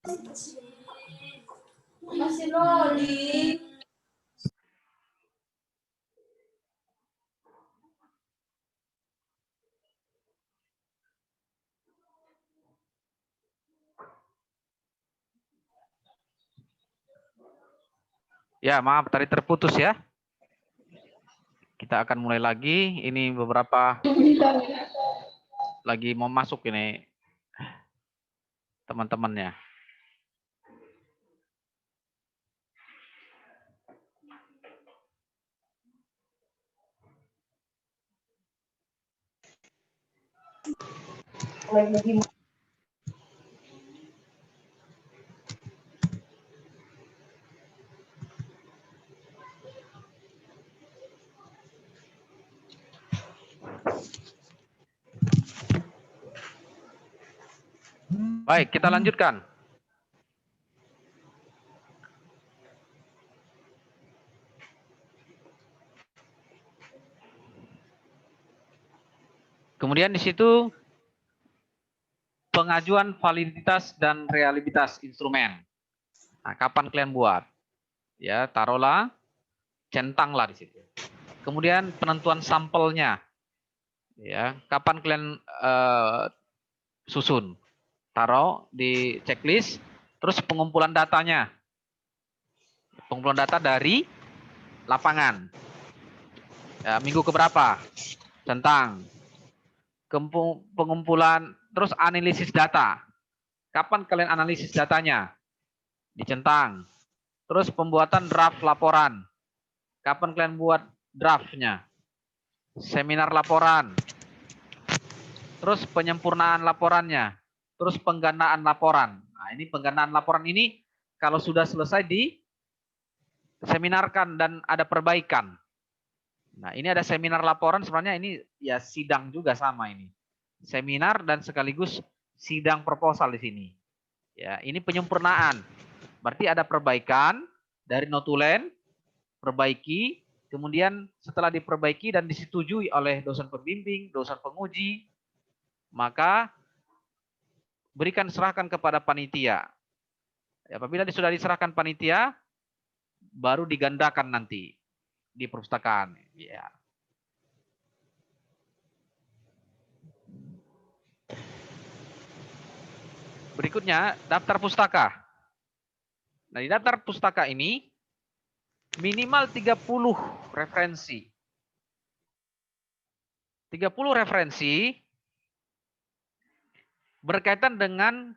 Masih rolling. Ya, maaf tadi terputus ya. Kita akan mulai lagi. Ini beberapa lagi mau masuk ini teman-temannya. Baik, kita lanjutkan. Kemudian di situ pengajuan validitas dan realitas instrumen. Nah, kapan kalian buat? Ya, taruhlah, centanglah di situ. Kemudian penentuan sampelnya. Ya, kapan kalian susun? Taruh di checklist, terus pengumpulan datanya. Pengumpulan data dari lapangan. Ya, minggu keberapa? Centang. Pengumpulan, terus analisis data. Kapan kalian analisis datanya? Dicentang. Terus pembuatan draft laporan. Kapan kalian buat draftnya? Seminar laporan. Terus penyempurnaan laporannya. Terus pengganaan laporan. Nah, ini pengganaan laporan ini kalau sudah selesai di seminarkan dan ada perbaikan. Nah, ini ada seminar laporan, sebenarnya ini ya sidang juga sama ini. Seminar dan sekaligus sidang proposal di sini. Ya, ini penyempurnaan. Berarti ada perbaikan dari notulen, perbaiki, kemudian setelah diperbaiki dan disetujui oleh dosen pembimbing, dosen penguji, maka berikan serahkan kepada panitia. Ya, apabila sudah diserahkan panitia, baru digandakan nanti di perpustakaan. Ya. Berikutnya, daftar pustaka. Nah, di daftar pustaka ini minimal 30 referensi. 30 referensi berkaitan dengan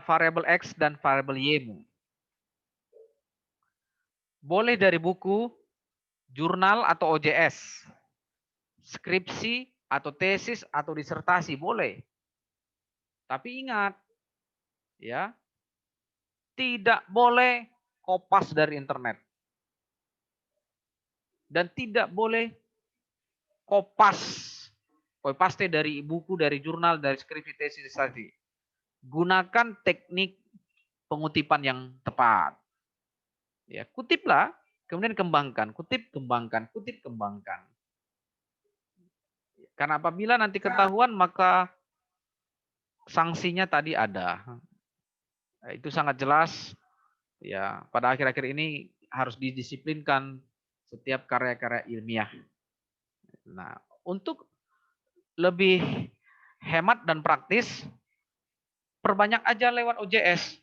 variabel X dan variabel Y-mu. Boleh dari buku, jurnal atau OJS, skripsi atau tesis atau disertasi, boleh. Tapi ingat, ya, tidak boleh kopas dari internet. Dan tidak boleh copy paste dari buku, dari jurnal, dari skripsi, tesis, disertasi. Gunakan teknik pengutipan yang tepat. Ya, kutiplah, kemudian kembangkan, kutip, kembangkan, kutip, kembangkan. Karena apabila nanti ketahuan, maka sanksinya tadi ada. Itu sangat jelas. Ya, pada akhir-akhir ini harus didisiplinkan setiap karya-karya ilmiah. Nah, untuk lebih hemat dan praktis, perbanyak aja lewat OJS.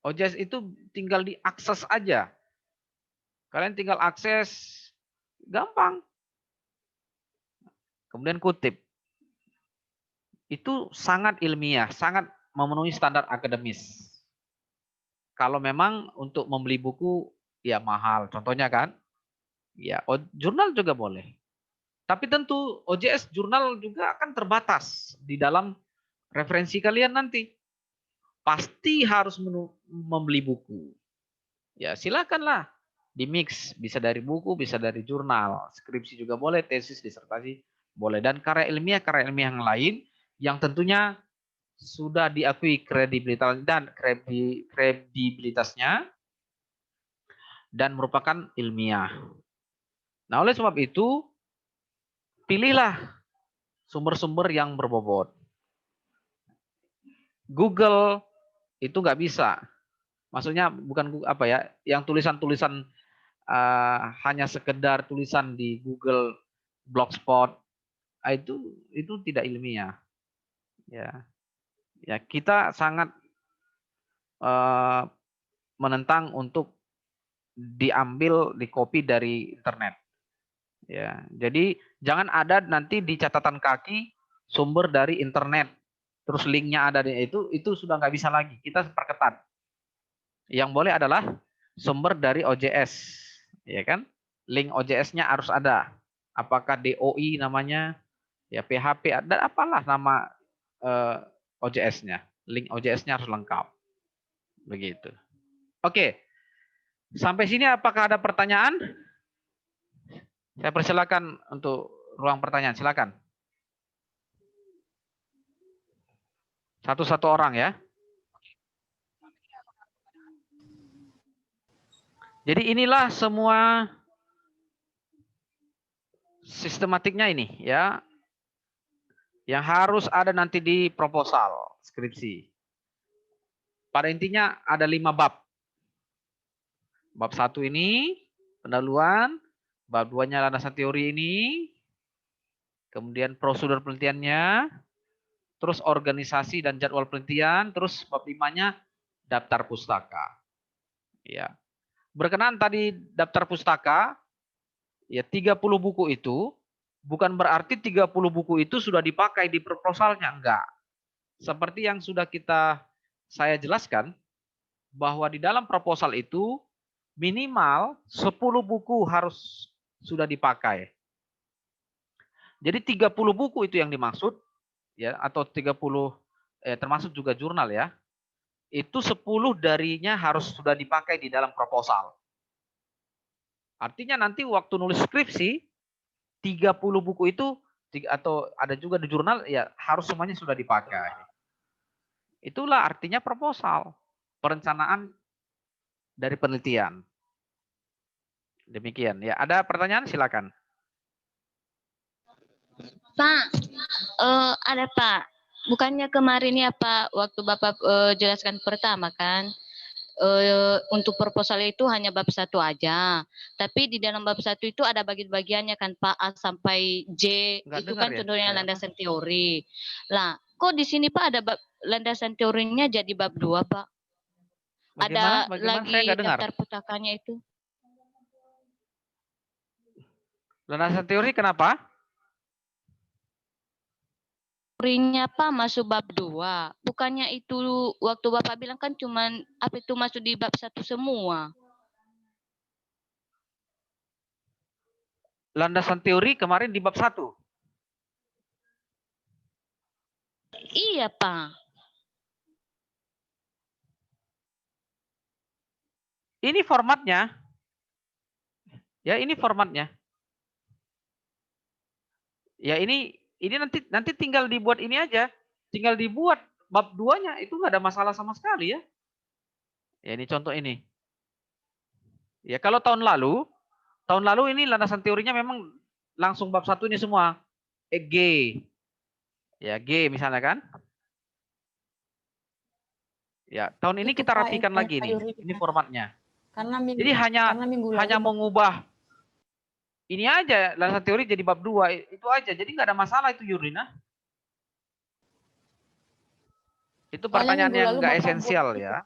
OJS itu tinggal diakses aja. Kalian tinggal akses, gampang. Kemudian kutip. Itu sangat ilmiah, sangat memenuhi standar akademis. Kalau memang untuk membeli buku, ya mahal. Contohnya kan, ya jurnal juga boleh. Tapi tentu OJS jurnal juga akan terbatas di dalam referensi kalian nanti. Pasti harus membeli buku. Ya silakanlah di mix, bisa dari buku, bisa dari jurnal, skripsi juga boleh, tesis, disertasi boleh, dan karya ilmiah yang lain yang tentunya sudah diakui kredibilitasnya dan merupakan ilmiah. Nah, oleh sebab itu pilihlah sumber-sumber yang berbobot. Google itu nggak bisa. Maksudnya bukan apa ya, yang tulisan-tulisan hanya sekedar tulisan di Google Blogspot itu tidak ilmiah. Ya, ya kita sangat menentang untuk diambil di copy dari internet. Ya, jadi jangan ada nanti di catatan kaki sumber dari internet, terus linknya ada di itu sudah nggak bisa lagi. Kita perketat. Yang boleh adalah sumber dari OJS, ya kan? Link OJS-nya harus ada. Apakah DOI namanya, ya PHP, ada apalah nama OJS-nya. Link OJS-nya harus lengkap. Begitu. Oke. Sampai sini apakah ada pertanyaan? Saya persilakan untuk ruang pertanyaan. Silakan. Satu-satu orang ya. Jadi inilah semua sistematiknya ini ya. Yang harus ada nanti di proposal skripsi. Pada intinya ada 5 bab. Bab 1 ini pendahuluan, bab 2-nya landasan teori ini, kemudian prosedur penelitiannya, terus organisasi dan jadwal penelitian, terus bab 5-nya daftar pustaka. Ya. Berkenaan tadi daftar pustaka, ya 30 buku itu bukan berarti 30 buku itu sudah dipakai di proposalnya, enggak. Seperti yang sudah saya jelaskan, bahwa di dalam proposal itu minimal 10 buku harus sudah dipakai. Jadi 30 buku itu yang dimaksud, ya, atau 30 termasuk juga jurnal ya. Itu 10 darinya harus sudah dipakai di dalam proposal. Artinya nanti waktu nulis skripsi 30 buku itu atau ada juga di jurnal ya harus semuanya sudah dipakai. Itulah artinya proposal, perencanaan dari penelitian. Demikian ya. Ada pertanyaan silakan. Pak, ada Pak. Bukannya kemarin ya Pak, waktu Bapak jelaskan pertama kan, untuk proposal itu hanya bab 1 aja. Tapi di dalam bab 1 itu ada bagian-bagiannya kan Pak, A sampai J. Nggak itu dengar kan ya? contohnya landasan teori. Lah, kok di sini Pak ada bab landasan teorinya jadi bab 2 Pak? Bagaimana? Ada Saya lagi nggak dengar. daftar pustakanya itu. Landasan teori kenapa? Teorinya Pak masuk bab 2. Bukannya itu waktu Bapak bilang kan cuman apa itu masuk di bab 1 semua. Landasan teori kemarin di bab 1. Iya Pak. Ini formatnya. Ya, ini formatnya. Ya, ini nanti tinggal dibuat ini aja. Tinggal dibuat bab 2-nya itu nggak ada masalah sama sekali ya. Ya, ini contoh ini. Ya, kalau tahun lalu ini landasan teorinya memang langsung bab 1 ini semua. G. Ya, G misalnya kan. Ya, tahun ini Itu, kita Pak, rapikan lagi nih. Ini formatnya. Jadi hanya mengubah ini aja landasan teori jadi bab 2 itu aja. Jadi nggak ada masalah itu Yurina. Itu pertanyaan yang nggak esensial ya.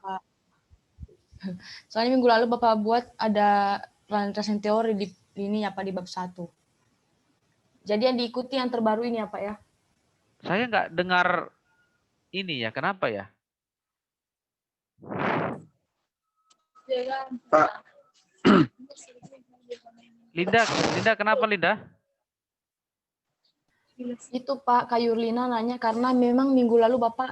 Soalnya minggu lalu Bapak buat ada landasan teori di ini apa di bab 1. Jadi yang diikuti yang terbaru ini ya Pak ya. Saya nggak dengar ini ya. Kenapa ya? Pak. Linda, kenapa Linda? Itu Pak Kayurlina nanya karena memang minggu lalu Bapak